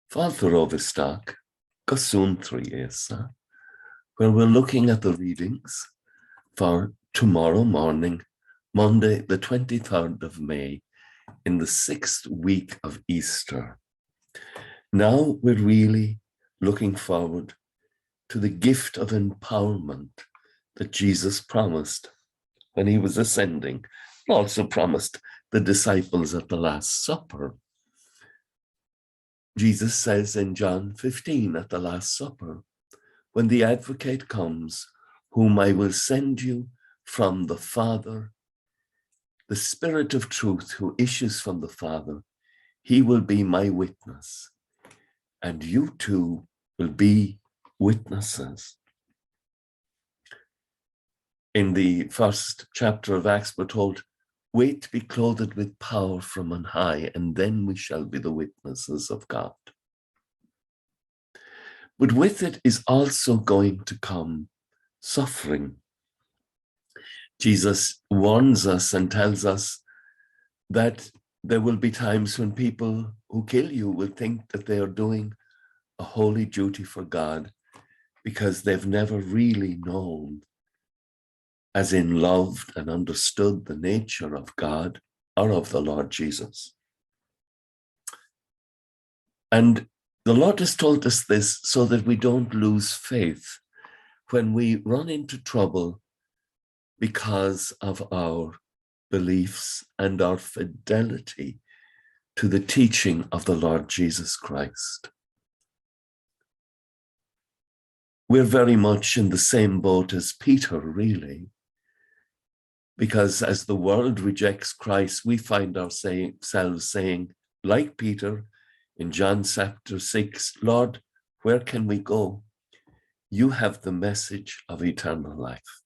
Folklore Suantraí Íosa, where we're looking at the readings for tomorrow morning, Monday, the 23rd of May, in the 6th week of Easter. Now we're really looking forward to the gift of empowerment that Jesus promised when he was ascending, and also promised the disciples at the Last Supper. Jesus says in John 15 at the Last Supper, "When the Advocate comes, whom I will send you from the Father, the Spirit of truth who issues from the Father, he will be my witness, and you too will be witnesses." In the first chapter of Acts, we're told, "Wait to be clothed with power from on high, and then we shall be the witnesses of God." But with it is also going to come suffering. Jesus warns us and tells us that there will be times when people who kill you will think that they are doing a holy duty for God because they've never really known, as in loved and understood, the nature of God or of the Lord Jesus. And the Lord has told us this so that we don't lose faith when we run into trouble because of our beliefs and our fidelity to the teaching of the Lord Jesus Christ. We're very much in the same boat as Peter, really, because as the world rejects Christ, we find ourselves saying, like Peter in John chapter 6, "Lord, where can we go? You have the message of eternal life."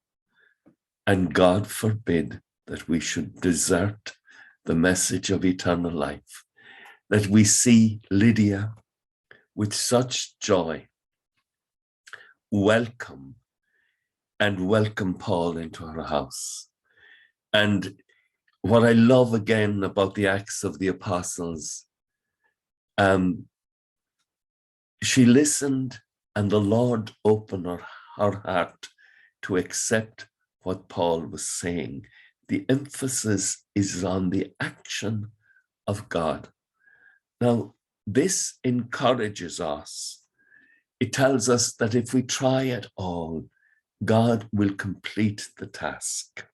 And God forbid that we should desert the message of eternal life, that we see Lydia with such joy welcome Paul into her house. And what I love again about the Acts of the Apostles, she listened and the Lord opened her heart to accept what Paul was saying. The emphasis is on the action of God. Now, this encourages us. It tells us that if we try at all, God will complete the task.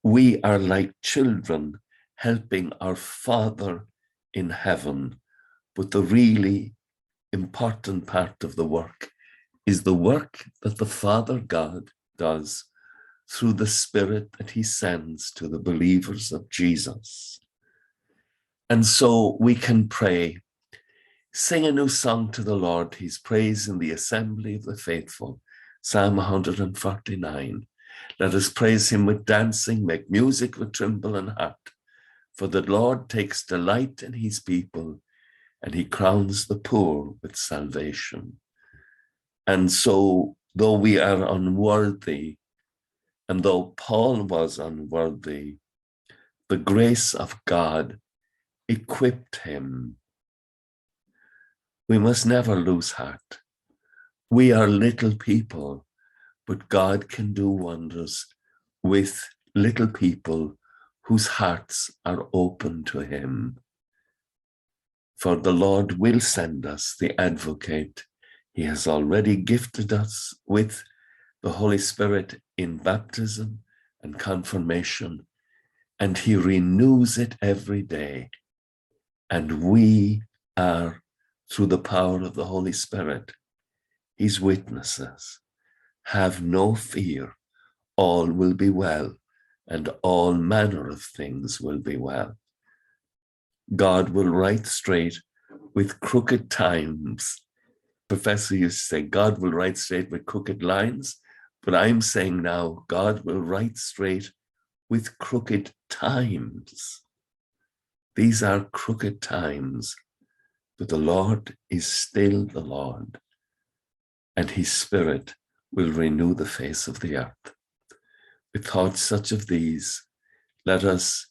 We are like children helping our Father in heaven, but the really important part of the work is the work that the Father God does through the Spirit that he sends to the believers of Jesus. And so we can pray, sing a new song to the Lord, his praise in the assembly of the faithful, Psalm 149. Let us praise him with dancing, make music with timbrel and harp, for the Lord takes delight in his people, and he crowns the poor with salvation. And so, though we are unworthy, and though Paul was unworthy, the grace of God equipped him. We must never lose heart. We are little people, but God can do wonders with little people whose hearts are open to him. For the Lord will send us the Advocate. He has already gifted us with the Holy Spirit in baptism and confirmation, and he renews it every day. And we are, through the power of the Holy Spirit, his witnesses. Have no fear, all will be well, and all manner of things will be well. God will right straight with crooked times. Professor used to say, God will right straight with crooked lines, but I'm saying now, God will right straight with crooked times. These are crooked times, but the Lord is still the Lord, and his Spirit will renew the face of the earth. With thoughts such of these, let us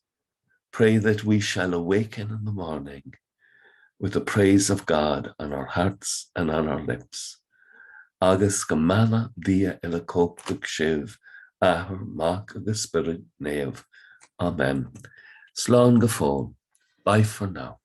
pray that we shall awaken in the morning with the praise of God on our hearts and on our lips. Agus gamala via elakopuk shiv, ahur mark of the Spirit nev. Amen. Slán go fóill. Bye for now.